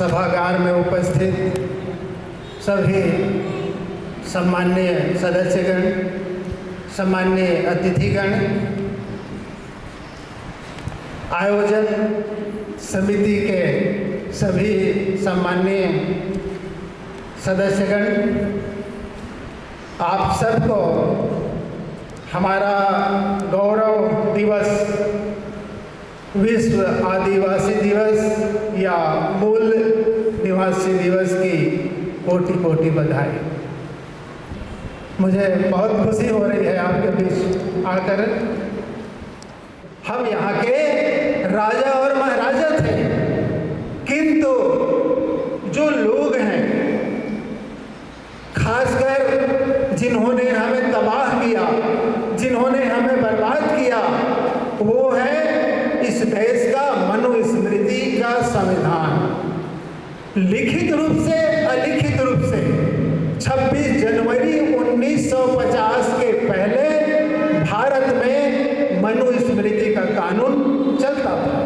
सभागार में उपस्थित सभी सम्माननीय सदस्यगण, सम्माननीय अतिथिगण, आयोजन समिति के सभी सम्माननीय सदस्यगण, आप सबको हमारा गौरव दिवस, विश्व आदिवासी दिवस या मूल निवासी दिवस की कोटि कोटि बधाई। मुझे बहुत खुशी हो रही है आपके बीच आकर। हम यहाँ के राजा और महाराजा थे, किंतु जो लोग हैं, खासकर जिन्होंने हमें तबाह किया, जिन्होंने हमें बर्बाद किया, वो है इस देश का मनुस्मृति का संविधान। लिखित रूप से, अलिखित रूप से 26 जनवरी 1950 के पहले भारत में मनुस्मृति का कानून चलता था।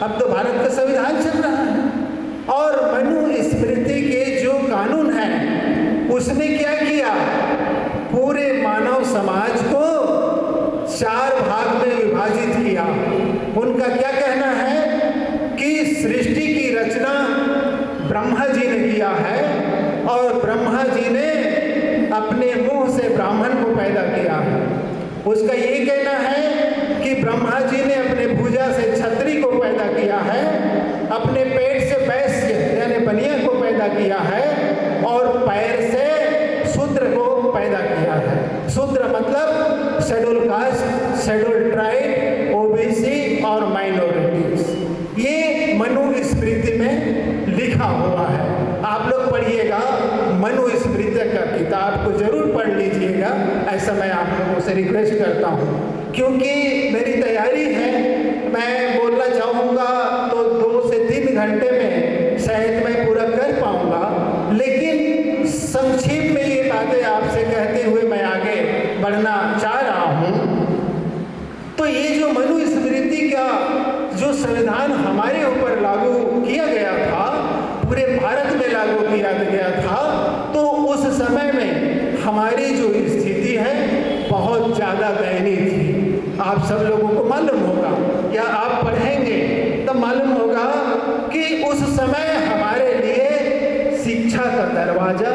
अब तो भारत का संविधान चल रहा है और मनुस्मृति के जो कानून है उसने क्या किया, पूरे मानव समाज को 4 भाग में विभाजित किया। उनका क्या कहना है कि सृष्टि की रचना ब्रह्मा जी ने किया है और ब्रह्मा जी ने अपने मुंह से ब्राह्मण को पैदा किया है। उसका ये कहना है कि ब्रह्मा जी ने अपने भुजा से क्षत्रिय को पैदा किया है, अपने पेट से वैश्य यानी बनिया को पैदा किया है और पैर से शूद्र को पैदा किया है। शूद्र मतलब schedule caste, schedule tribe, OBC और माइनॉरिटीज। ये मनुस्मृति में लिखा हुआ है। आप लोग पढ़िएगा, मनुस्मृति का किताब को जरूर पढ़ लीजिएगा, ऐसा मैं आप लोगों से रिक्वेस्ट करता हूँ। क्योंकि मेरी तैयारी है, मैं बोलना चाहूँगा तो 2 से 3 घंटे में शायद मैं पूरा कर पाऊँगा, लेकिन संक्षिप्त में ये बातें आपसे कहते हुए मैं आगे बढ़ना चाह रहा हूँ। तो ये जो मनुस्मृति का जो संविधान हमारे ऊपर लागू किया गया था, पूरे भारत में लागू किया गया था, तो उस समय में हमारी जो स्थिति है बहुत ज़्यादा दयनीय थी। आप सब लोगों को मालूम होगा या आप पढ़ेंगे तब मालूम होगा कि उस समय हमारे लिए शिक्षा का दरवाजा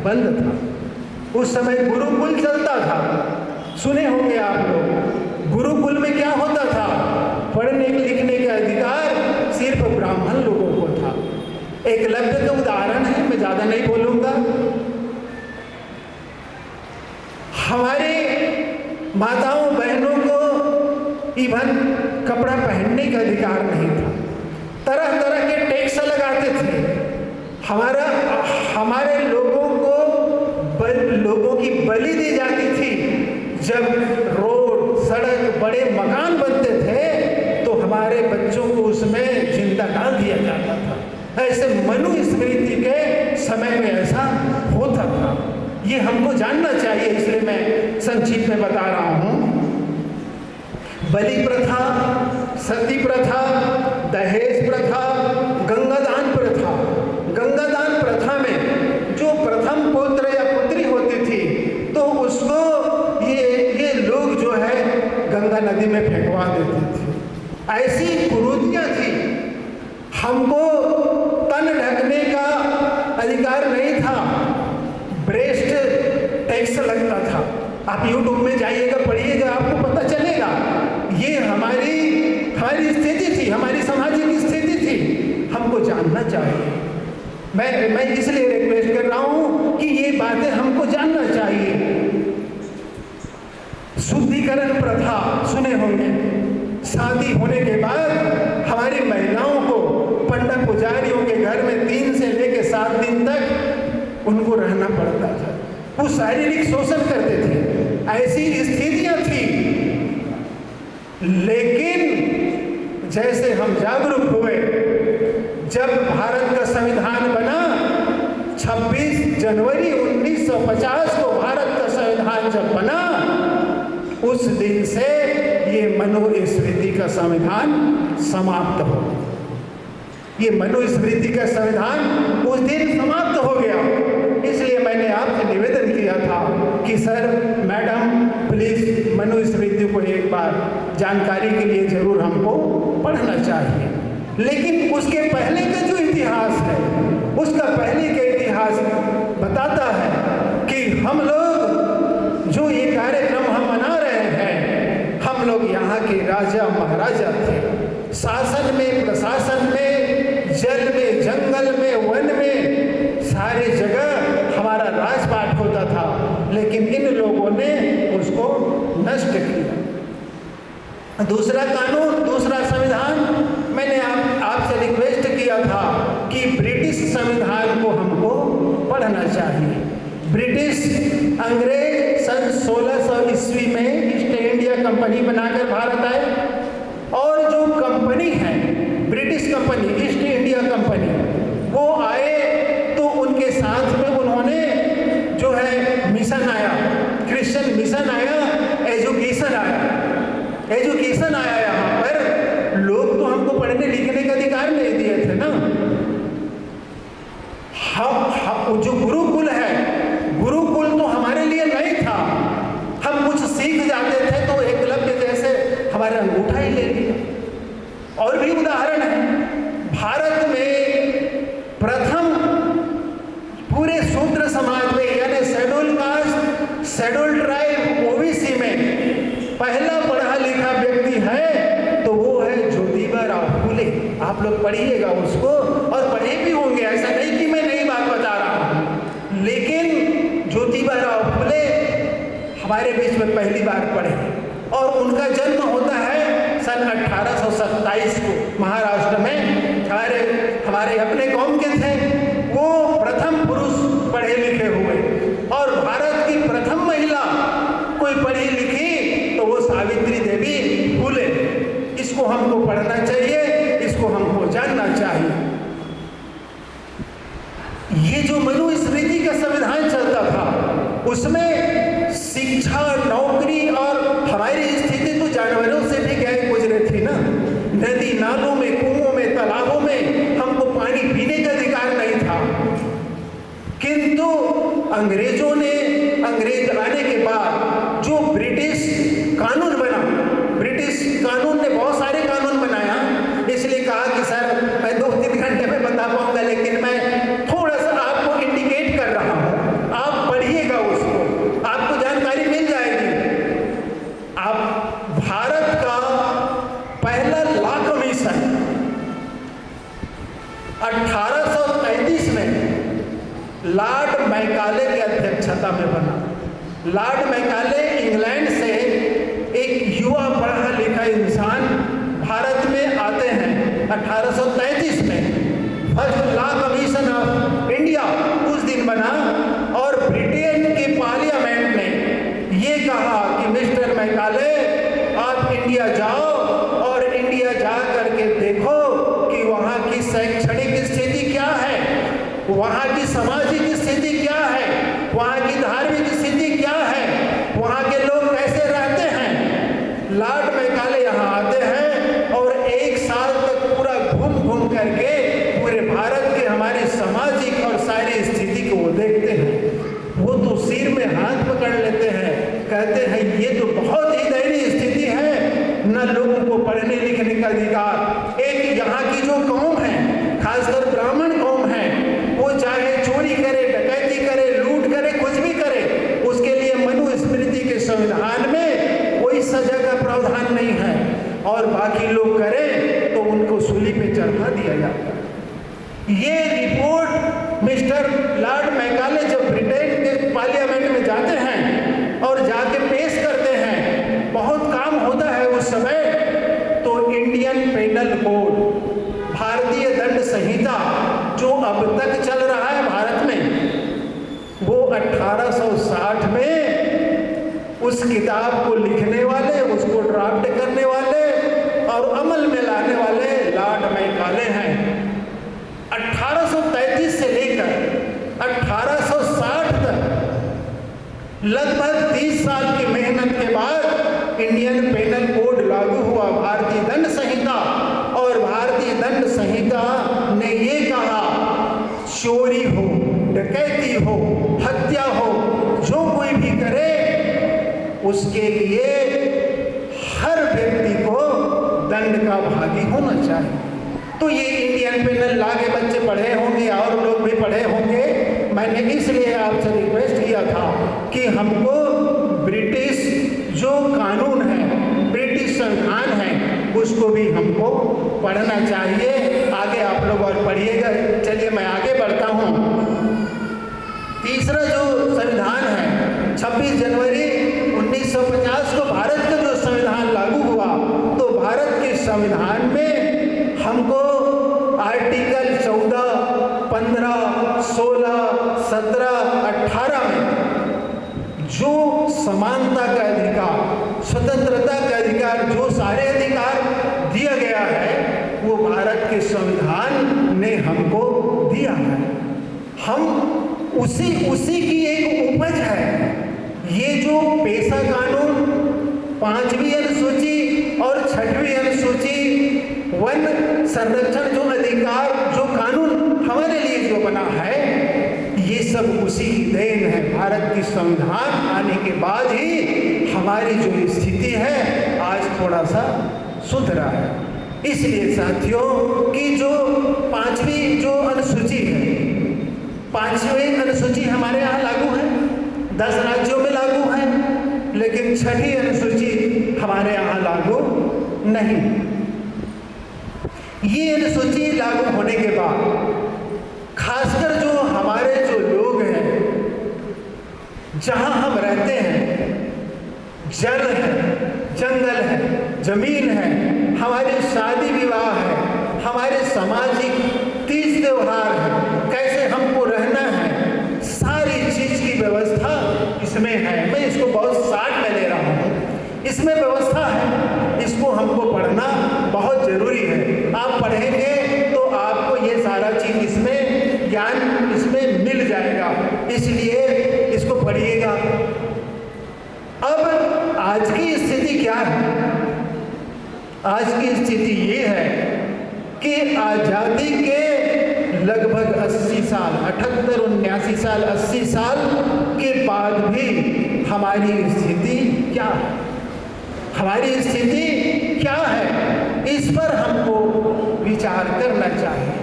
बंद था। उस समय गुरुकुल चलता था, सुने होंगे आप लोग। गुरुकुल में क्या होता था, पढ़ने लिखने का अधिकार सिर्फ ब्राह्मण लोगों को था। एकलव्य का उदाहरण है, मैं ज्यादा नहीं बोलूंगा। हमारे माताओं बहनों को इवन कपड़ा पहनने का अधिकार नहीं था। तरह तरह के टैक्स लगाते थे। हमारे लोगों की बलि दी जाती थी। जब रोड, सड़क, बड़े मकान बनते थे तो हमारे बच्चों को उसमें जिंदा डाल दिया जाता था। ऐसे मनुस्मृति के समय में ऐसा होता था। ये हमको जानना चाहिए, इसलिए मैं संक्षिप्त में बता रहा हूँ। बलि प्रथा, सती प्रथा, दहेज प्रथा, गंगादान प्रथा। गंगादान प्रथा में जो प्रथम पुत्र या पुत्री होती थी तो उसको ये लोग जो है गंगा नदी में फेंकवा देते थे। ऐसी कुरीतियां थी। हमको तन ढकने का अधिकार नहीं था। ब्रेस्ट टैक्स लगता था। आप यूट्यूब में जाइएगा, पढ़िएगा, आपको पता चलेगा। ये हमारी स्थिति थी, हमारी सामाजिक स्थिति थी। हमको जानना चाहिए। मैं इसलिए रिक्वेस्ट कर रहा हूं कि ये बातें हमको जानना चाहिए। शुद्धिकरण प्रथा सुने होंगे। शादी होने के बाद हमारी महिलाओं को पंडित पुजारियों के घर में 3 से लेकर 7 दिन तक उनको रहना पड़ता था। वो शारीरिक शोषण करते थे। ऐसी स्थितियां थी। लेकिन जैसे हम जागरूक हुए, जब भारत का संविधान बना, 26 जनवरी 1950 को भारत का संविधान जब बना, उस दिन से ये मनुस्मृति का संविधान समाप्त हो। ये मनुस्मृति का संविधान उस दिन समाप्त हो गया। इसलिए मैंने आपसे निवेदन किया था कि सर, मैडम, प्लीज मनुस्मृति को एक बार जानकारी के लिए जरूर हमको पढ़ना चाहिए। लेकिन उसके पहले का जो इतिहास है, उसका पहले का इतिहास बताता है कि हम लोग जो ये कार्यक्रम हम मना रहे हैं, हम लोग यहाँ के राजा महाराजा थे। शासन में, प्रशासन में, जल में, जंगल में, वन में, सारी जगह हमारा राजपाट होता था। लेकिन इन लोगों ने उसको नष्ट किया। दूसरा कानून, दूसरा संविधान, मैंने आपसे रिक्वेस्ट किया था कि ब्रिटिश संविधान को हमको पढ़ना चाहिए। ब्रिटिश अंग्रेज सन 1600 ईस्वी में ईस्ट इंडिया कंपनी बनाकर भारत आए, और जो कंपनी है, British company, east India company, वो आए तो उनके साथ में उन्होंने जो है मिशन आया, क्रिश्चियन मिशन आया, एजुकेशन आया यहाँ पर। लोग तो हमको पढ़ने लिखने का अधिकार नहीं दिए थे ना। हम जो गुरुकुल है, गुरुकुल तो हमारे लिए नहीं था। हम कुछ सीख जाते थे तो एकलव्य जैसे हमारा अंगूठा ही ले लिया। और भी उदाहरण है, भारत में प्रथम पूरे शूद्र समाज में, यानी schedule caste, schedule tribe, OBC में पहला पढ़ा लिखा व्यक्ति है तो वो है ज्योतिबा राव फूले। आप लोग पढ़िएगा उसको, और पढ़े भी होंगे, ऐसा नहीं कि मैं नई बात बता रहा हूँ। लेकिन ज्योतिबा राव फूले हमारे बीच में पहली बार पढ़े, और उनका जन्म होता है सन 1827 को महाराष्ट्र में। हमारे अपने कौम के थे, वो प्रथम पुरुष पढ़े लिखे हुए, और भारत की प्रथम महिला कोई पढ़ी लिखी तो वो सावित्री देवी फूले। इसको हमको पढ़ना चाहिए, इसको हमको जानना चाहिए। ये जो मनुस्मृति का संविधान चलता था, उसमें शिक्षा, नौकरी और हमारी स्थिति तो जानवरों से भी गए गुजरे थी ना। नदी नालों में, कुओं में, तालाबों में हमको पानी पीने का अधिकार नहीं था। किंतु अंग्रेज आने के बाद जो ब्रिटिश कानून बना, ब्रिटिश कानून ने बहुत सारे कानून बनाया। इसलिए कहा कि सर मैं 2-3 घंटे में बता पाऊंगा, लेकिन मैं थोड़ा सा आपको इंडिकेट कर रहा हूं, आप पढ़िएगा उसको, आपको जानकारी मिल जाएगी। आप भारत का पहला लॉ कमीशन 1833 में लॉर्ड मैकाले की अध्यक्षता में बना। लॉर्ड मैकाले इंग्लैंड से एक युवा पढ़ा लिखा इंसान भारत में आते हैं 1833 में। First law commission of India उस दिन बना, और ब्रिटेन के पार्लियामेंट ने ये कहा कि मिस्टर मैकाले, आप इंडिया जाओ और इंडिया जा करके देखो कि वहाँ की शैक्षणिक स्थिति क्या है, वहाँ की सामाजिक स्थिति क्या है, वहाँ की धार्मिक स्थिति क्या है, वहाँ के लोग कैसे रहते हैं। लॉर्ड मैकाले यहाँ आते हैं और 1 साल तक पूरा घूम करके पूरे भारत के हमारे सामाजिक और सारी स्थिति को वो देखते हैं। वो तो सिर में हाथ पकड़ लेते हैं, कहते हैं ये तो बहुत ही दयनीय स्थिति है, न लोगों को पढ़ने लिखने का अधिकार। एक यहाँ की जो कौम है, खासकर ब्राह्मण कौम है, वो चाहे चोरी करे, डकैती करे, लूट करे, कुछ भी करे, उसके लिए मनुस्मृति के संविधान में कोई सजा का प्रावधान नहीं है, और बाकी लोग करें तो उनको सूली पे चढ़ा दिया जाता है। ये रिपोर्ट मिस्टर लॉर्ड मैकाले जब ब्रिटेन के पार्लियामेंट में जाते हैं और जाके पेश करते हैं, बहुत काम होता है उस समय, तो इंडियन पेनल कोड, भारतीय दंड संहिता जो अब तक चल रहा है भारत में, वो 1860 में उस किताब को लिखने वाले, उसको ड्राफ्ट करने वाले और अमल में लाने वाले लॉर्ड मैकाले हैं। 1833 से लेकर 1860 तक लगभग 30 साल की मेहनत के बाद इंडियन पेनल कोड लागू हुआ, भारतीय दंड संहिता, और भारतीय दंड संहिता डकैती हो, हत्या हो, जो कोई भी करे उसके लिए हर व्यक्ति को दंड का भागी होना चाहिए। तो ये इंडियन पेनल लॉ के बच्चे पढ़े होंगे और लोग भी पढ़े होंगे। मैंने इसलिए आपसे रिक्वेस्ट किया था कि हमको ब्रिटिश जो कानून है, ब्रिटिश संविधान है, उसको भी हमको पढ़ना चाहिए। आगे आप लोग और पढ़िएगा। चलिए मैं आगे बढ़ता हूँ। तीसरा जो संविधान है, 26 जनवरी 1950 को भारत का जो संविधान लागू हुआ, तो भारत के संविधान में हमको आर्टिकल 14, 15, 16, 17, 18 में जो समानता का अधिकार, स्वतंत्रता का अधिकार, जो सारे अधिकार दिया गया है, वो भारत के संविधान ने हमको दिया है। हम उसी की एक उपज है। ये जो पेशा कानून, 5वीं अनुसूची और 6वीं अनुसूची, वन संरक्षण जो अधिकार, जो कानून हमारे लिए जो बना है, ये सब उसी की देन है। भारत की संविधान आने के बाद ही हमारी जो स्थिति है आज थोड़ा सा सुधरा है। इसलिए साथियों कि जो 5वीं जो अनुसूची है, 5वीं अनुसूची हमारे यहाँ लागू है, 10 राज्यों में लागू है, लेकिन 6वीं अनुसूची हमारे यहाँ लागू नहीं। ये अनुसूची लागू होने के बाद खासकर जो हमारे जो लोग हैं, जहां हम रहते हैं, जल है, जंगल है, जमीन है, हमारे शादी विवाह है, हमारे सामाजिक तीज त्योहार है, कैसे हमको रहना है, सारी चीज की व्यवस्था इसमें है। मैं इसको बहुत शार्ट में ले रहा हूँ। इसमें व्यवस्था है, इसको हमको पढ़ना बहुत जरूरी है। आप पढ़ेंगे तो आपको ये सारा चीज इसमें ज्ञान इसमें मिल जाएगा, इसलिए इसको पढ़िएगा। अब आज की स्थिति क्या है? आज की स्थिति ये है कि आजादी के लगभग 80 साल, 78, 79 साल, 80 साल के बाद भी हमारी स्थिति क्या है? हमारी स्थिति क्या है? इस पर हमको विचार करना चाहिए।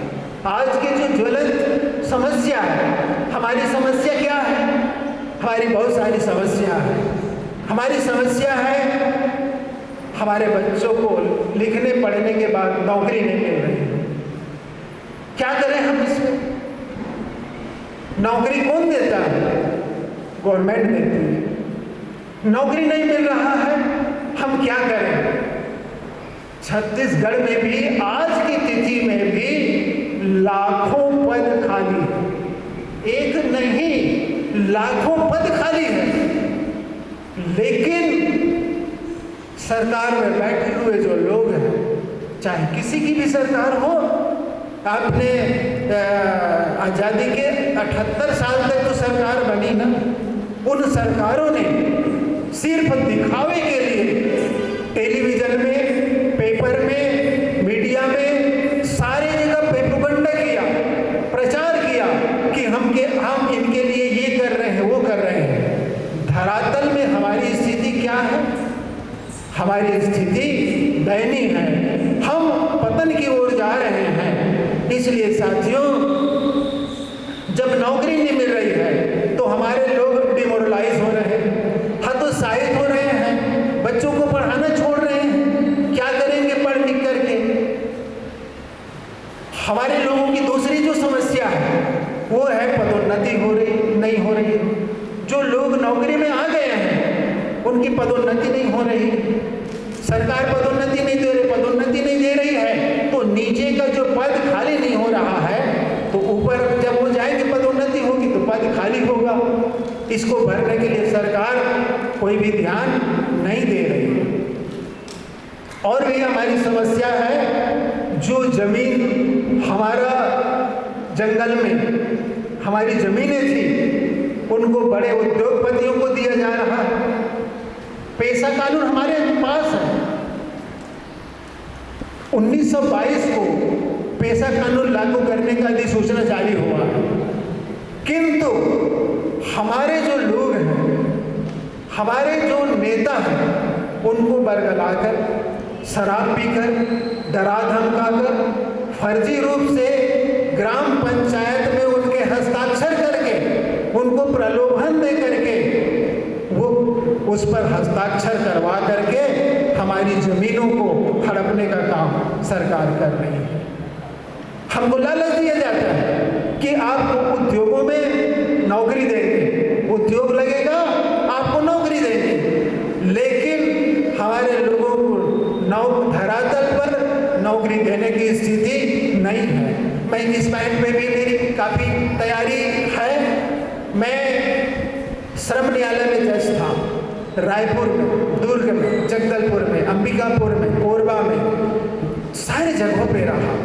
आज की जो ज्वलंत समस्या है, हमारी समस्या क्या है? हमारी बहुत सारी समस्या है। हमारी समस्या है हमारे बच्चों को लिखने पढ़ने के बाद नौकरी नहीं मिल रही है। क्या करें हम इसमें? नौकरी कौन देता है? गवर्नमेंट देती है। नौकरी नहीं मिल रहा है, हम क्या करें? छत्तीसगढ़ में भी आज की तिथि में भी लाखों पद खाली है। एक नहीं, लाखों पद खाली है। लेकिन सरकार में बैठे हुए जो लोग हैं, चाहे किसी की भी सरकार हो, आपने आज़ादी के 78 साल तक तो सरकार बनी ना, उन सरकारों ने सिर्फ दिखावे के लिए टेलीविजन में, पेपर में, मीडिया में सारी जगह प्रोपेगेंडा किया, प्रचार किया कि हम इनके लिए ये कर रहे हैं, वो कर रहे हैं। धरातल में हमारी स्थिति क्या है? हमारी स्थिति दयनीय है। हम पतन की ओर जा रहे हैं। इसलिए साथियों, जब नौकरी नहीं मिल रही है तो हमारे लोग डिमोरलाइज हो रहे हैं, हतोत्साहित हो रहे हैं, बच्चों को पढ़ाना छोड़ रहे हैं। क्या करेंगे पढ़ लिख करके? हमारे लोगों की दूसरी जो समस्या है वो है पदोन्नति नहीं हो रही। जो लोग नौकरी में आ गए हैं उनकी पदोन्नति नहीं हो रही। सरकार पदोन्नति नहीं दे रही है, तो नीचे का जो पद खाली नहीं हो रहा है, तो ऊपर जब वो जाएंगे पदोन्नति होगी तो पद खाली होगा। इसको भरने के लिए सरकार कोई भी ध्यान नहीं दे रही है। और भी हमारी समस्या है, जो जमीन हमारा जंगल में हमारी जमीनें थी उनको बड़े उद्योगपतियों को दिया जा रहा है। पेशा कानून हमारे पास है। 1922 को पेशा कानून लागू करने का अधिसूचना जारी हुआ है, किंतु हमारे जो लोग हैं, हमारे जो नेता हैं, उनको बरगलाकर, शराब पीकर, डरा धमकाकर, फर्जी रूप से ग्राम पंचायत में उनके हस्ताक्षर करके, उनको प्रलोभन दे करके, वो उस पर हस्ताक्षर करवा करके हमारी जमीनों को हड़पने का काम सरकार कर रही है। हमको लालच दिया जाता है कि आपको उद्योगों में नौकरी देंगे, उद्योग लगेगा आपको नौकरी देंगे, लेकिन हमारे लोगों को धरातल पर नौकरी देने की स्थिति नहीं है। मैं इस पॉइंट पे भी मेरी काफ़ी तैयारी है। मैं श्रम न्यायालय में जज था, रायपुर में, दुर्ग में, जगदलपुर में, अंबिकापुर में, कोरबा में, सारे जगहों पे रहा।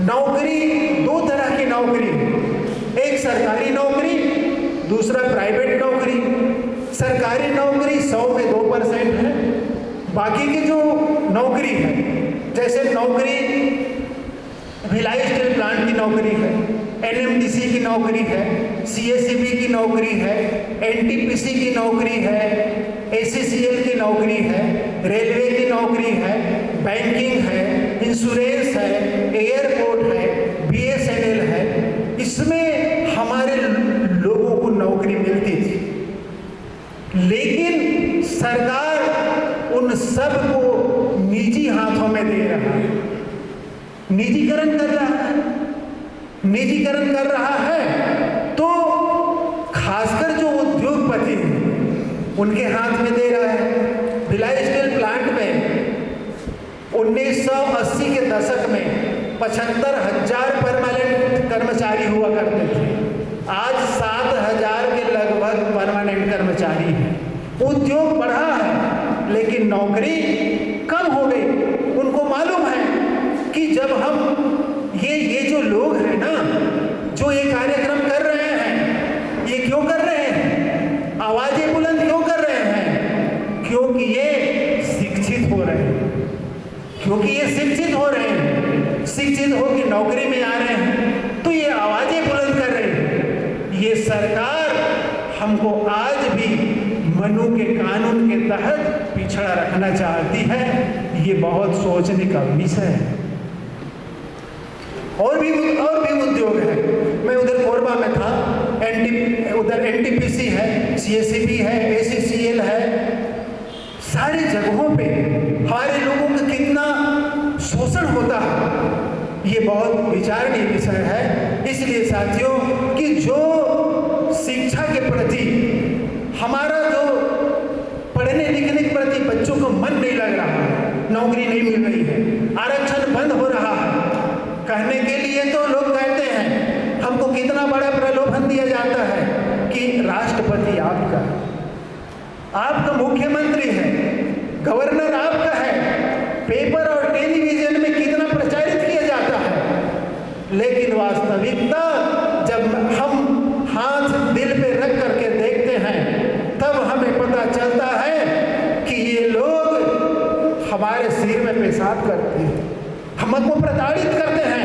नौकरी, दो तरह की नौकरी, एक सरकारी नौकरी, दूसरा प्राइवेट नौकरी। सरकारी नौकरी 100 में 2% है, बाकी की जो नौकरी है, जैसे नौकरी भिलाई स्टील प्लांट की नौकरी है, NMDC की नौकरी है, CSCB की नौकरी है, NTPC की नौकरी है, ACCL की नौकरी है, रेलवे की नौकरी है, बैंकिंग है, इंश्योरेंस है, एयरपोर्ट है, BSNL है, इसमें हमारे लोगों को नौकरी मिलती थी। लेकिन सरकार उन सब को निजी हाथों में दे रहा है, निजीकरण कर रहा है। निजीकरण कर रहा है तो खासकर जो उद्योगपति हैं उनके हाथ में दे रहा है। भिलाई स्टील प्लांट में 1980 के दशक में 75,000 परमानेंट कर्मचारी हुआ करते थे, आज 7,000 के लगभग परमानेंट कर्मचारी हैं। उद्योग बढ़ा है लेकिन नौकरी कम हो गई। उनको मालूम है कि जब हम ये जो लोग हैं ना, जो ये कार्यक्रम कर रहे हैं, ये क्यों कर रहे हैं, आवाजें बुलंद क्यों कर रहे हैं, क्योंकि ये शिक्षित हो रहे हैं, क्योंकि ये शिक्षित हो रहे हैं, शिक्षित होकर नौकरी में आ रहे हैं, तो ये आवाजें बुलंद कर रहे हैं। ये सरकार हमको आज भी मनु के कानून के तहत पिछड़ा रखना चाहती है। ये बहुत सोचने का विषय है। और भी उद्योग है। मैं उधर कोरबा में था, उधर NTPC है, CSCB है, ACCL है, सारी जगहों पे हमारे लोगों का कितना शोषण होता है, ये बहुत विचारणीय विषय है। इसलिए साथियों कि जो शिक्षा के प्रति हमारा जो पढ़ने लिखने के प्रति बच्चों को मन नहीं लग रहा है, नौकरी नहीं मिल रही है, आरक्षण बंद हो रहा है, कहने के लिए तो लोग कहते हैं, हमको कितना बड़ा प्रलोभन दिया जाता है कि राष्ट्रपति आपका है, आपका मुख्यमंत्री है, गवर्नर आपका है, पेपर और टेलीविजन में कितना प्रचारित किया जाता है। लेकिन वास्तविकता जब हम हाथ दिल पे रख करके देखते हैं, तब हमें पता चलता है कि ये लोग हमारे सिर में पेशाब करते हैं, हमको प्रताड़ित करते हैं।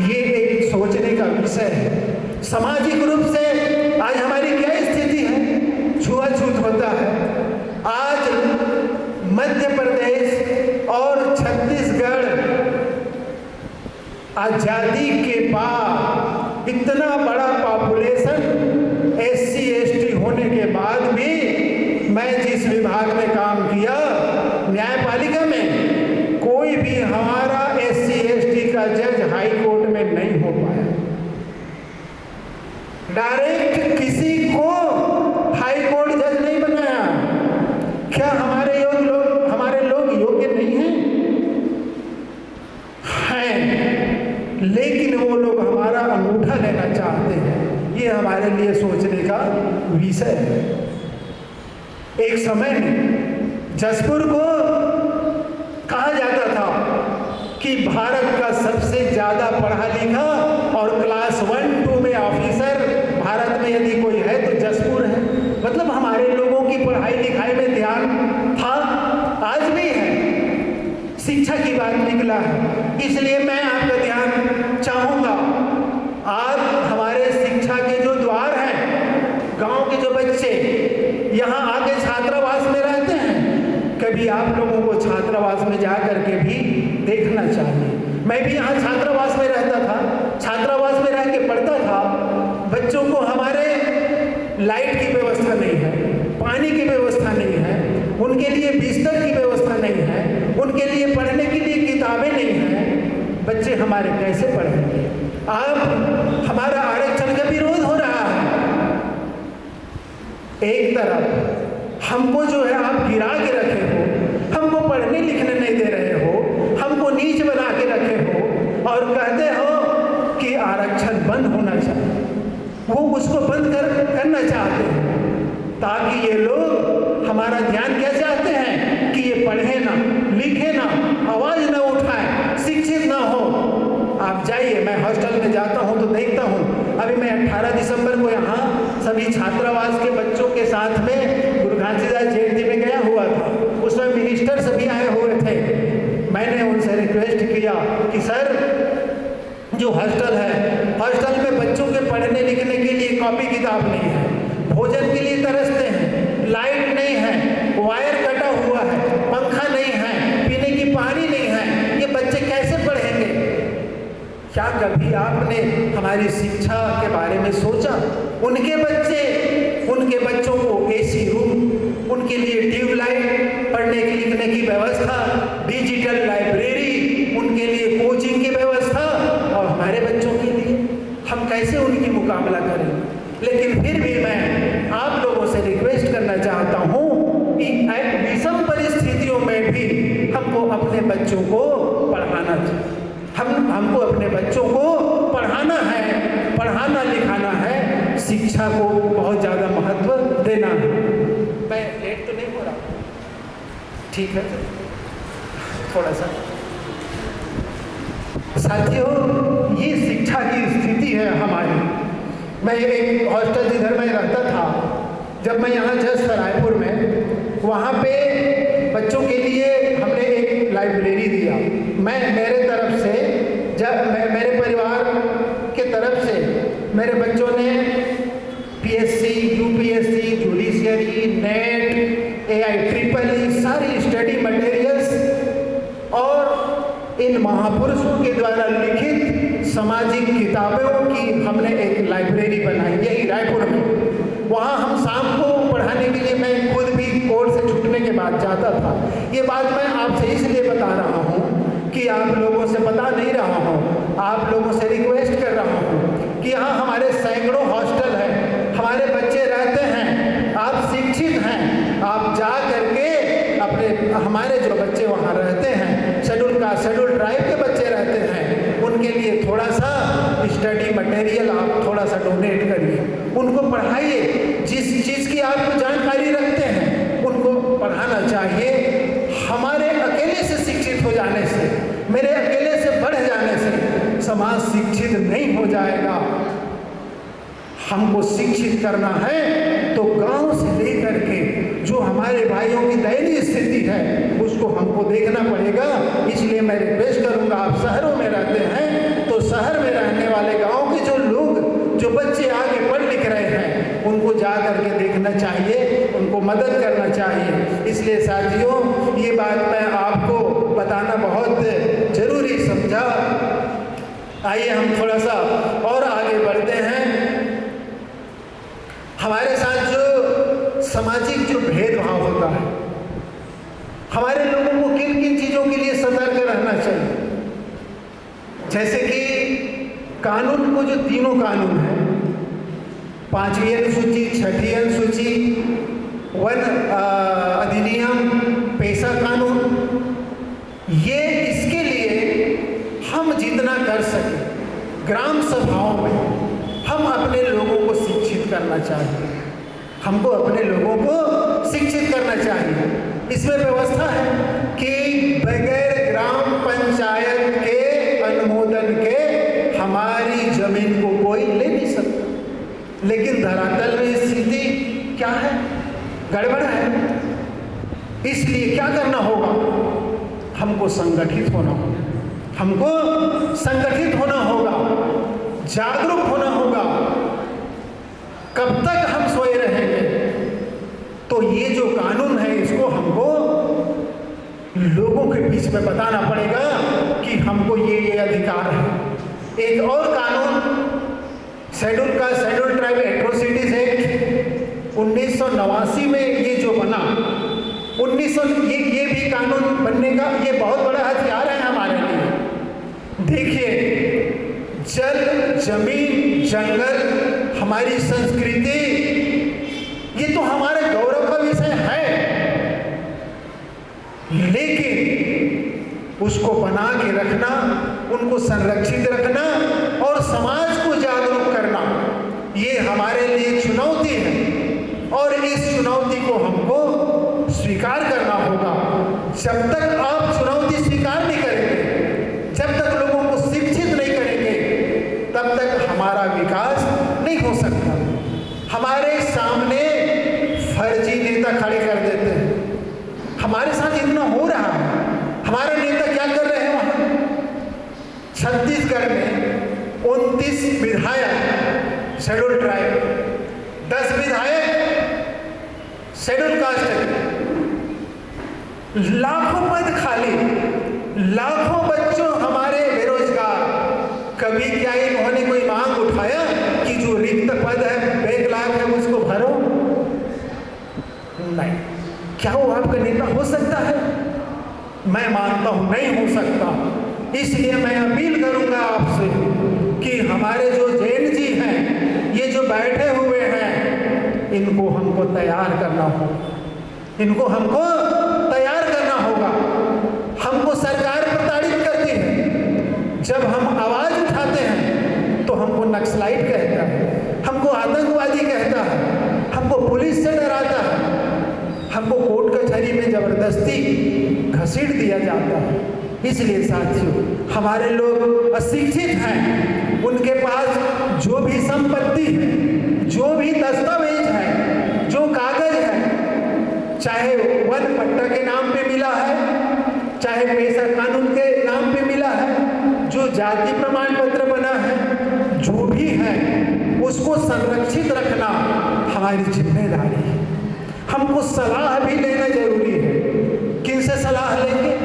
ये एक सोचने का विषय है। सामाजिक रूप से आज हमारी क्या स्थिति है, छुआछूत होता है। आज मध्य प्रदेश और छत्तीसगढ़ आजादी के बाद इतना बड़ा पॉपुलेशन SC ST होने के बाद भी मैं जिस विभाग में काम किया, न्यायपालिका में, कोई भी हमारा SC ST का जज हाई कोर्ट में नहीं हो पाया। डायरेक्ट किसी को हाई कोर्ट जज नहीं बनाया। क्या हमारे लोग योग्य नहीं हैं? हैं, लेकिन वो लोग हमारा अंगूठा लेना चाहते हैं। ये हमारे लिए सोचने का विषय है। एक समय में जसपुर को कहा जाता था कि भारत का सबसे ज्यादा पढ़ा लिखा और क्लास 1-2 में ऑफिसर भारत में यदि कोई है तो जसपुर है। मतलब हमारे लोगों की पढ़ाई लिखाई में ध्यान था, आज भी है। शिक्षा की बात निकला है, इसलिए मैं आपका ध्यान चाहूंगा। आज हमारे शिक्षा के जो द्वार हैं बच्चे यहाँ आके छात्रावास में रहते हैं, कभी आप लोगों को छात्रावास में जा करके भी देखना चाहिए। मैं भी यहाँ छात्रावास में रहता था, छात्रावास में रह के पढ़ता था। बच्चों को हमारे लाइट की व्यवस्था नहीं है, पानी की व्यवस्था नहीं है, उनके लिए बिस्तर की व्यवस्था नहीं है, उनके लिए पढ़ने के लिए किताबें नहीं हैं। बच्चे हमारे कैसे पढ़ेंगे? अब हमारा आरक्षण का विरोध हो रहा है। एक तरफ हमको जो है आप गिरा के रखे हो, हमको पढ़ने लिखने नहीं दे रहे हो, हमको नीच बना के रखे हो और कहते हो कि आरक्षण बंद होना चाहिए। वो उसको बंद करना चाहते हैं ताकि ये लोग हमारा ध्यान क्या चाहते हैं कि ये पढ़े ना, लिखे ना, आवाज ना उठाए, शिक्षित ना हो। आप जाइए, मैं हॉस्टल में जाता हूँ तो देखता हूँ। अभी मैं 18 दिसंबर को यहाँ सभी छात्रावास के बच्चों के साथ में गुरु घासीदास जयंती में गया हुआ था। उसमें मिनिस्टर सभी आए हुए थे। मैंने उनसे रिक्वेस्ट किया कि सर, जो हॉस्टल है, हॉस्टल में बच्चों के पढ़ने लिखने के लिए कॉपी किताब नहीं है, भोजन के लिए तरसते हैं, लाइट नहीं है, वायर कटा हुआ है, पंखा नहीं है, पीने की पानी नहीं है, ये बच्चे कैसे पढ़ेंगे? क्या कभी आपने हमारी शिक्षा के बारे में सोचा? उनके बच्चों को एसी रूम, उनके लिए ट्यूबलाइट, पढ़ने की लिखने की व्यवस्था, डिजिटल लाइब्रेरी, उनके लिए कोचिंग की व्यवस्था, और हमारे बच्चों के लिए हम कैसे उनकी मुकाबला करें? लेकिन फिर भी मैं आप लोगों से रिक्वेस्ट करना चाहता हूँ कि विषम परिस्थितियों में भी हमको अपने बच्चों को पढ़ाना चाहिए। हमको अपने बच्चों को पढ़ाना है, पढ़ाना लिखाना है, शिक्षा को बहुत ज़्यादा महत्व देना है। मैं लेट तो नहीं हो रहा? ठीक है, थोड़ा सा। साथियों, ये शिक्षा की स्थिति है हमारी। मैं एक हॉस्टल जिधर मैं रहता था, जब मैं यहाँ जस्ट रायपुर में, वहाँ पे बच्चों के लिए हमने एक लाइब्रेरी दिया। मेरे तरफ से, जब मेरे परिवार के तरफ से मेरे बच्चों ने PSC, UPSC, judiciary, net, AIEEE सारी स्टडी मटेरियल्स और इन महापुरुषों के द्वारा लिखित सामाजिक किताबों की हमने एक लाइब्रेरी बनाई, यही रायपुर में। वहाँ हम शाम को पढ़ाने के लिए, मैं खुद भी कोर्ट से छूटने के बाद जाता था। ये बात मैं आपसे इसलिए बता रहा हूँ कि आप लोगों से बता नहीं रहा हूँ, आप लोगों से रिक्वेस्ट कर रहा हूँ कि यहाँ हमारे सैकड़ों हॉस्टल हैं, हमारे बच्चे रहते हैं, आप शिक्षित हैं, आप जा करके अपने, हमारे जो बच्चे वहाँ रहते हैं, शेड्यूल ट्राइब के बच्चे रहते हैं, उनके लिए थोड़ा सा स्टडी मटेरियल आप थोड़ा सा डोनेट करिए, उनको पढ़ाइए। जिस चीज़ की आप जानकारी रखते हैं उनको पढ़ाना चाहिए। हमारे अकेले से शिक्षित हो जाने से, मेरे अकेले से बढ़ जाने से समाज शिक्षित नहीं हो जाएगा। हमको शिक्षित करना है तो गांव से लेकर के जो हमारे भाइयों की दयनीय स्थिति है उसको हमको देखना पड़ेगा। इसलिए मैं रिक्वेस्ट करूंगा, आप शहरों में रहते हैं तो शहर में रहने वाले गांव के जो लोग, जो बच्चे आगे पढ़ लिख रहे हैं, उनको जा करके देखना चाहिए, उनको मदद करना चाहिए। इसलिए साथियों, ये बात मैं आपको बताना बहुत जरूरी समझा। आइए हम थोड़ा सा और आगे बढ़ते हैं। हमारे साथ जो सामाजिक जो भेदभाव होता है, हमारे लोगों को किन किन चीज़ों के लिए सतर्क रहना चाहिए? जैसे कि कानून को, जो तीनों कानून हैं, 5वीं अनुसूची, 6ठी अनुसूची, वन अधिनियम, पेशा कानून, ये इसके लिए हम जितना कर सकें ग्राम सभाओं में हम अपने लोगों को शिक्षित करना चाहिए। हमको अपने लोगों को शिक्षित करना चाहिए। इसमें व्यवस्था है कि बगैर ग्राम पंचायत के अनुमोदन के हमारी जमीन को कोई ले नहीं सकता। लेकिन धरातल में स्थिति क्या है? गड़बड़ है। इसलिए क्या करना होगा? हमको संगठित होना होगा, हमको संगठित होना होगा, जागरूक होना होगा। कब तक हम सोए रहेंगे? ये जो कानून है इसको हमको लोगों के बीच में बताना पड़ेगा कि हमको ये अधिकार है। एक और कानून शेड्यूल ट्राइब एट्रोसिटीज एक्ट 1989 में ये जो बना, ये भी कानून बनने का ये बहुत बड़ा हथियार है हमारे लिए। देखिए, जल, जमीन, जंगल, हमारी संस्कृति, ये तो हमारे गौरव का विषय है, लेकिन उसको बना के रखना, उनको संरक्षित रखना और समाज को जागरूक करना, ये हमारे लिए चुनौती है और इस चुनौती को हमको स्वीकार करना होगा। जब तक आप चुनौती स्वीकार नहीं करेंगे, जब तक लोगों को शिक्षित नहीं करेंगे, तब तक हमारा विकास नहीं हो सकता। हमारे सामने फर्जी नेता खड़े कर देते हैं। हमारे साथ इतना हो रहा है, हमारे नेता क्या कर रहे हैं वहां छत्तीसगढ़ में 29 विधायक शेड्यूल ट्राइब, 10 विधायक शेड्यूल कास्ट, लाखों पद खाली, लाखों बच्चों हमारे बेरोजगार। कभी क्या इन्होंने कोई मांग उठाया कि जो रिक्त पद है, बैकलॉग है, उसको भरो? नहीं। क्या वो आपका नेता हो सकता है? मैं मानता हूं नहीं हो सकता। इसलिए मैं अपील करूंगा आपसे कि हमारे जो जैन जी हैं, ये जो बैठे हुए हैं, इनको हमको तैयार करना होगा, इनको हमको तैयार करना होगा। हमको सरकार प्रताड़ित करती है, जब हम आवाज उठाते हैं तो हमको नक्सलाइट कहता है, हमको आतंकवादी कहता है, हमको पुलिस से डराता है, हमको कोर्ट कचहरी में जबरदस्ती घसीट दिया जाता है। इसलिए साथियों, हमारे लोग अशिक्षित हैं, उनके पास जो भी संपत्ति है, जो भी दस्तावेज है, जो कागज है, चाहे वन पट्टा के नाम पे मिला है, चाहे पैसा कानून के नाम पे मिला है, जो जाति प्रमाण पत्र बना है, जो भी है, उसको संरक्षित रखना हमारी जिम्मेदारी है। हमको सलाह भी लेना जरूरी है। किनसे सलाह लेंगे?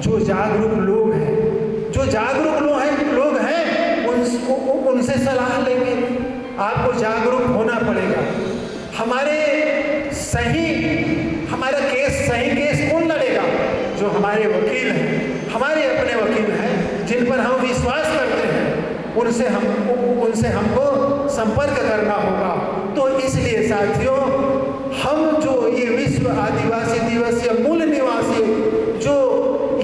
जो जागरूक लोग हैं, जो जागरूक लोग हैं उनसे सलाह लेंगे। आपको जागरूक होना पड़ेगा। हमारा सही केस कौन लड़ेगा? जो हमारे वकील हैं, हमारे अपने वकील हैं, जिन पर हम विश्वास करते हैं, उनसे हमको संपर्क करना होगा। तो इसलिए साथियों, हम जो ये विश्व आदिवासी दिवस या मूल निवासी जो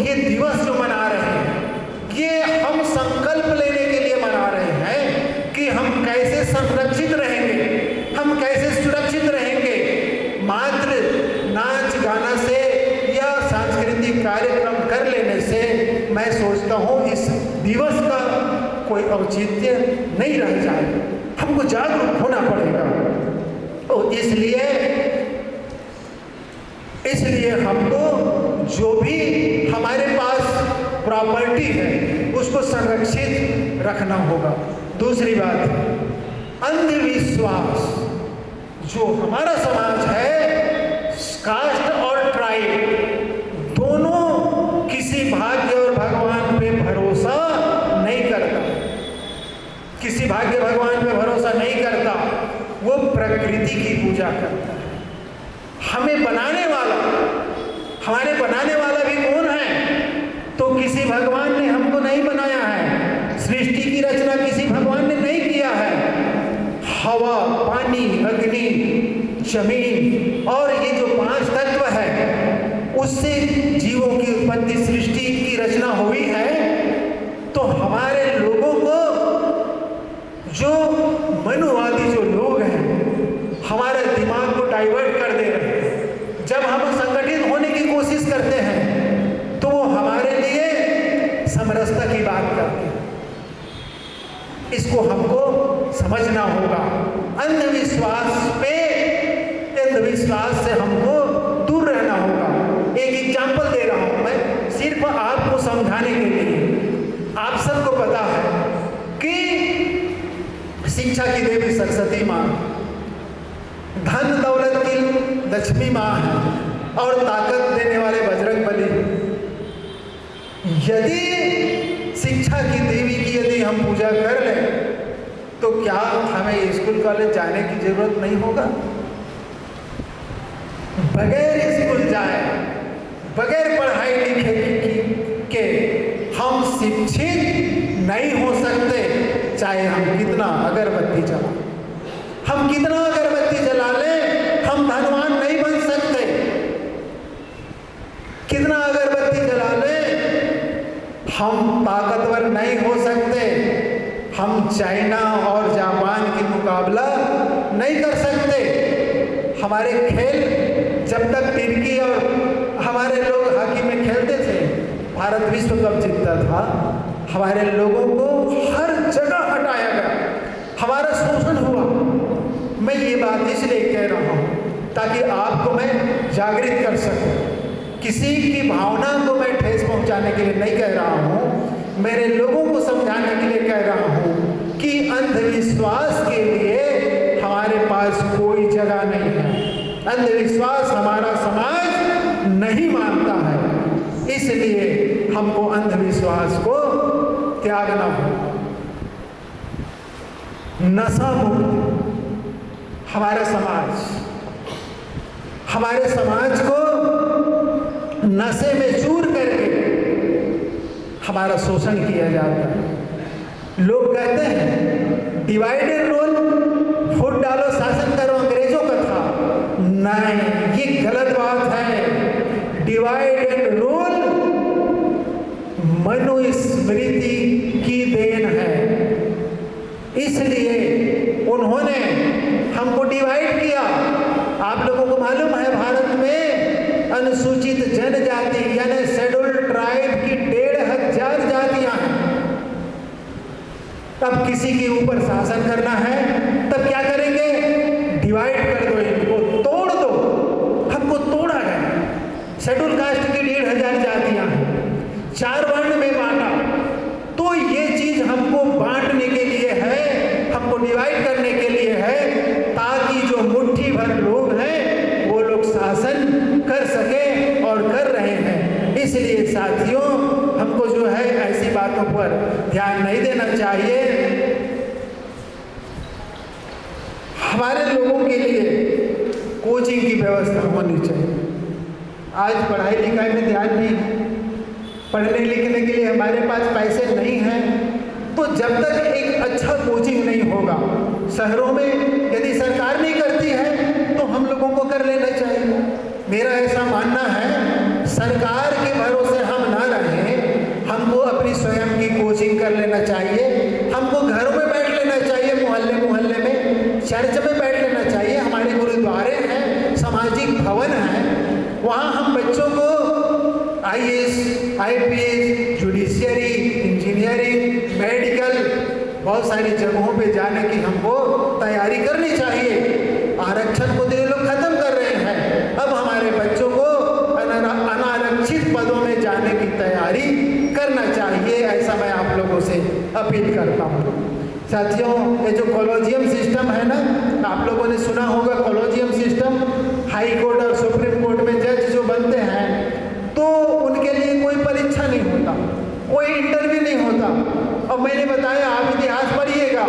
ये दिवस जो मना रहे हैं, ये हम संकल्प लेने के लिए मना रहे हैं कि हम कैसे संरक्षित रहेंगे, हम कैसे सुरक्षित रहेंगे। मात्र नाच गाना से या सांस्कृतिक कार्यक्रम कर लेने से मैं सोचता हूँ इस दिवस का कोई औचित्य नहीं रह जाए। हमको जागरूक होना पड़ेगा। और इसलिए हमको जो भी हमारे पास प्रॉपर्टी है उसको संरक्षित रखना होगा। दूसरी बात, अंधविश्वास जो हमारा समाज है, कास्ट और ट्राइब दोनों किसी भाग्य और भगवान पे भरोसा नहीं करता, किसी भाग्य भगवान पे भरोसा नहीं करता, वो प्रकृति की पूजा करता है। हमें बनाने वाला, हमारे बनाने वाला भी कौन है? तो किसी भगवान ने हमको नहीं बनाया है। सृष्टि की रचना किसी भगवान ने नहीं किया है। हवा, पानी, अग्नि, जमीन और ये जो 5 तत्व है, उससे जीवों की उत्पत्ति, सृष्टि की रचना हुई है। तो हमारे लोगों को, जो मनुवादी जो लोग हैं, हमारे दिमाग को डाइवर्ट कर दे रहे हैं। जब हम संगठित होने की कोशिश करते हैं तो वो हमारे लिए समरसता की बात करते हैं। इसको हमको समझना होगा। अंधविश्वास से हमको दूर रहना होगा। एक एग्जाम्पल दे रहा हूं मैं, सिर्फ आपको समझाने के लिए। आप सबको पता है कि शिक्षा की देवी सरस्वती माँ धन दौलत की लक्ष्मी माँ है और ताकत देने वाले बजरंगबली। यदि शिक्षा की देवी की यदि हम पूजा कर लें तो क्या हमें स्कूल कॉलेज जाने की जरूरत नहीं होगा? बगैर स्कूल जाए, बगैर पढ़ाई लिखे के हम शिक्षित नहीं हो सकते, चाहे हम कितना अगरबत्ती जला, हम कितना अगरबत्ती जला लें, हम धनवान नहीं बन सकते। कितना अगरबत्ती जला लें, हम ताकतवर नहीं हो सकते। हम चाइना और जापान की मुकाबला नहीं कर सकते। हमारे खेल जब तक तिरकी और हमारे लोग हॉकी में खेलते थे, भारत विश्व कप जीतता था, हमारे लोगों को हर जगह हटाया गया, हमारा शोषण हुआ। मैं ये बात इसलिए कह रहा हूँ ताकि आपको मैं जागृत कर सकूं। किसी की भावना को मैं ठेस पहुंचाने के लिए नहीं कह रहा हूँ, मेरे लोगों को समझाने के लिए कह रहा हूँ कि अंधविश्वास के लिए हमारे पास कोई जगह नहीं है। अंधविश्वास हमारा समाज नहीं मानता है, इसलिए हमको अंधविश्वास को त्यागना होगा। नशा मुक्त हमारे समाज को नशे में चूर करके हमारा शोषण किया जाता है। लोग कहते हैं डिवाइड एंड रूल, वोट डालो शासन करो, अंग्रेजों का था। नहीं, ये गलत बात है। डिवाइड एंड रूल मनुस्मृति की देन है, इसलिए उन्होंने हमको डिवाइड किया। आप लोगों को मालूम है भारत में अनुसूचित जनजाति यानी शेड्यूल्ड ट्राइब की 1500 जातियां हैं। तब किसी के ऊपर शासन करना है, तब क्या करेंगे? डिवाइड कर दो, इनको तोड़ दो। हमको तोड़ा गया। शेड्यूल कास्ट की 1500 जातियां हैं, 4 वर्ण में बांटा। तो ये चीज हमको बांटने के लिए है, हमको डिवाइड करने के लिए है, ताकि जो मुट्ठी भर लोग हैं वो लोग शासन कर सके और कर रहे हैं। इसलिए साथियों, हमको जो है ऐसी बातों पर ध्यान नहीं देना चाहिए। हमारे लोगों के लिए कोचिंग की व्यवस्था होनी चाहिए। आज पढ़ाई लिखाई में ध्यान नहीं है, पढ़ने लिखने के लिए हमारे पास पैसे नहीं हैं, तो जब तक एक अच्छा कोचिंग नहीं होगा, शहरों में यदि सरकार नहीं करती है तो हम लोगों को कर लेना चाहिए। मेरा ऐसा मानना है, सरकार के भरोसे हम ना रहें, हमको अपनी स्वयं की कोचिंग कर लेना चाहिए। हमको घरों में बैठ लेना चाहिए, मोहल्ले में, चर्च में बैठ लेना चाहिए। हमारे गुरुद्वारे हैं, सामाजिक भवन हैं, वहाँ हम बच्चों को IAS, IPS, judiciary, engineering, medical, बहुत सारी जगहों पे जाने की हमको तैयारी करनी चाहिए। आरक्षण को तो ये लोग खत्म कर रहे हैं, अब हमारे बच्चों को अनारक्षित पदों में जाने की तैयारी करना चाहिए। ऐसा मैं आप लोगों से अपील करता हूँ। साथियों, ये जो कॉलेजियम सिस्टम है ना, आप लोगों ने सुना होगा कॉलेजियम सिस्टम। हाई कोर्ट और सुप्रीम कोर्ट में जज जो बनते हैं तो उनके लिए कोई परीक्षा नहीं होता, कोई इंटरव्यू नहीं होता। और मैंने बताया, आप इतिहास पढ़िएगा,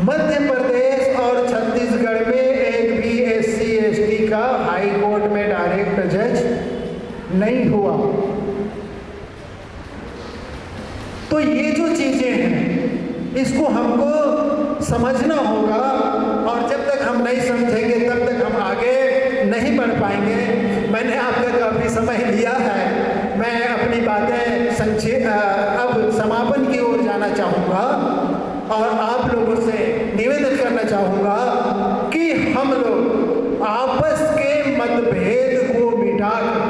मध्य प्रदेश और छत्तीसगढ़ में एक भी SC ST का हाई कोर्ट में डायरेक्ट जज नहीं हुआ। तो ये जो चीजें हैं, इसको हमको समझना होगा, और जब तक हम नहीं समझेंगे तब तक हम आगे नहीं बढ़ पाएंगे। मैंने आपका काफी समय लिया है, मैं अपनी बातें अब समापन की ओर जाना चाहूँगा और आप लोगों से निवेदन करना चाहूँगा कि हम लोग आपस के मतभेद को मिटाकर,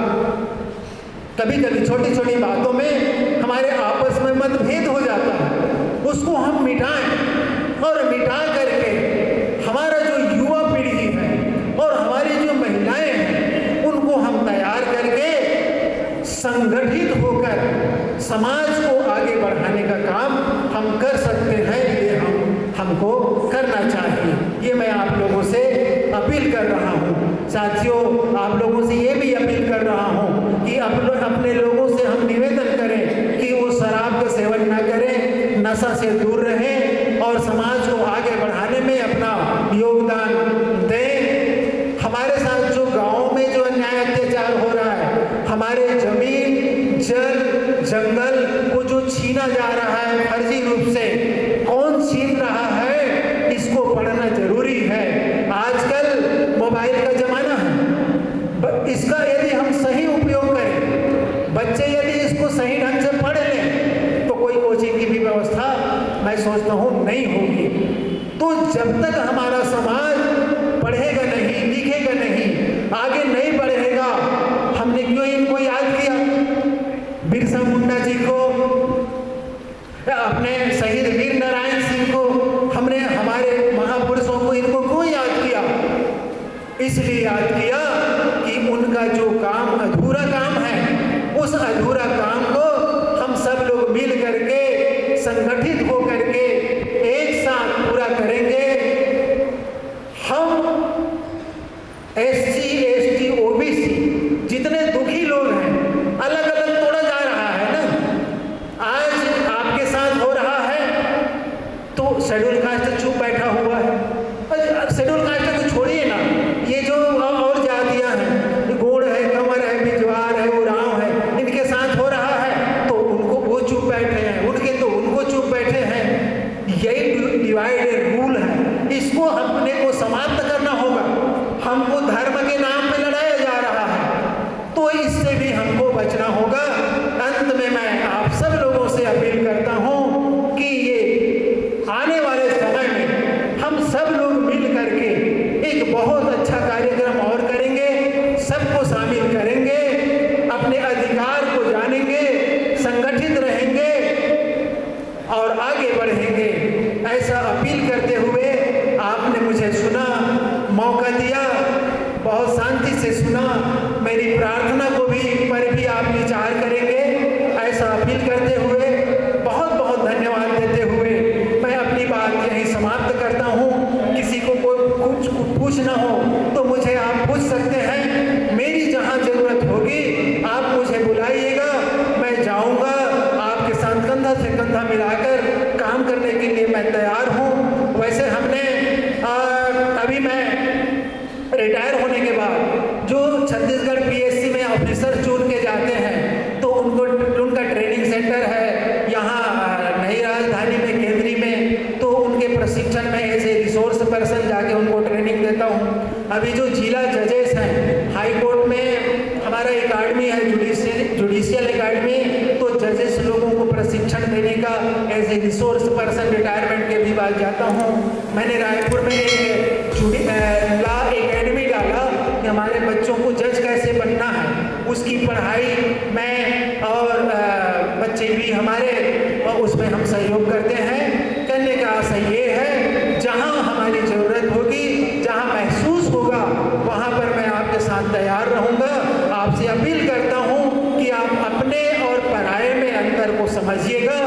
कभी कभी छोटी छोटी बातों में हमारे आपस में मतभेद हो जाता है, उसको हम मिटाएं और मिटा करके हमारा जो युवा पीढ़ी है और हमारी जो महिलाएं हैं उनको हम तैयार करके संगठित होकर समाज को आगे बढ़ाने का काम हम कर सकते हैं। ये हमको करना चाहिए। ये मैं अपील कर रहा हूँ। साथियों, आप लोगों से ये भी अपील कर रहा हूँ कि अपने लोगों से हम निवेदन करें कि वो शराब का सेवन ना करें, नशा से दूर रहें और समाज को आगे बढ़ाने में अपना योगदान दें। हमारे साथ जो गाँव में जो अन्याय अत्याचार हो रहा है, हमारे जमीन, जल, जंगल को जो छीना जा रहा है फर्जी रूप से, कौन छीन रहा है, इसको पढ़ना जरूरी है। आजकल मोबाइल का जमाना है, इसका यदि हम सही उपयोग करें, बच्चे यदि इसको सही ढंग से पढ़ लें, तो कोई कोचिंग की भी व्यवस्था मैं सोचता हूँ नहीं होगी। तो जब तक हमारा समाज पढ़ेगा नहीं, लिखेगा नहीं, आगे नहीं बढ़ेगा, हमने क्यों इनको याद किया? बिरसा मुंडा जी को, अपने शहीद वीर नारायण सिंह को, हमने हमारे महापुरुषों को, इनको क्यों याद किया? इसलिए याद किया कि उनका जो काम अधूरा काम है, उस अधूरा काम को हम सब लोग मिल करके, संगठित हो करके एक साथ पूरा करेंगे। हम SC, ST, OBC जितने दुखी लोग हैं, अलग अलग तोड़ा जा रहा है ना। आज आपके साथ हो रहा है तो शेड्यूल कास्ट चुप बैठा हुआ है। शेड्यूल कास्ट को छोड़िए ना, ये जो और जातियां हैं, गोड़ है, कंवर है, बिजवार है, उरांव है, इनके साथ हो रहा है तो उनको वो चुप बैठे हैं, उनके तो उनको चुप बैठे हैं। यही डिवाइड एंड रूल है, इसको अपने को समाप्त करना होगा। हमको धर्म के नाम पे लड़ाया जा रहा है, तो इससे भी हमको बचना होगा। अंत में मैं आप सब लोगों से अपील करता हूं कि ये आने वाले समय में हम सब लोग मिल करके एक बहुत अच्छा कार्यक्रम और करेंगे, सबको शामिल करेंगे, अपने अधिकार को जानेंगे, संगठित रहेंगे और आगे बढ़ेंगे। ऐसा अपील करते हुए आपने मुझे सुना, मौका दिया, बहुत शांति से सुना, मेरी प्रार्थना को भी पर भी आप विचार करेंगे, ऐसा अपील करते हुए बहुत बहुत धन्यवाद देते हुए मैं अपनी बात यहीं समाप्त करता हूँ। किसी को कोई कुछ पूछना हो तो मुझे आप पूछ सकते हैं। मेरी जहाँ जरूरत होगी आप मुझे बुलाइएगा, मैं जाऊँगा, आपके साथ कंधा से कंधा मिलाकर काम करने के लिए मैं तैयार हूँ। वैसे हमने अभी मैं रिटायर होने के बाद जो छत्तीसगढ़ PSC में ऑफिसर चुन के जाते हैं, तो उनका ट्रेनिंग सेंटर है यहाँ नई राजधानी में, केंद्रीय में, तो उनके प्रशिक्षण में ऐसे रिसोर्स पर्सन जाके उनको ट्रेनिंग देता हूँ। अभी जो जिला जजेस हैं, हाई कोर्ट में हमारा एकेडमी है, जुडिशियल एकेडमी, तो जजेस लोगों को प्रशिक्षण देने का as a resource person retirement के भी बाद जाता हूँ। मैंने रायपुर में एक लॉ एकेडमी डाला कि हमारे बच्चों को जज कैसे बनना है, उसकी पढ़ाई मैं और बच्चे भी हमारे उसमें हम सहयोग करते हैं। करने का आशय ये है, जहाँ हमारी ज़रूरत होगी, जहाँ महसूस होगा, वहाँ पर मैं आपके साथ तैयार रहूँगा। आपसे अपील करता हूँ कि आप अपने और पराये में अंतर को समझिएगा।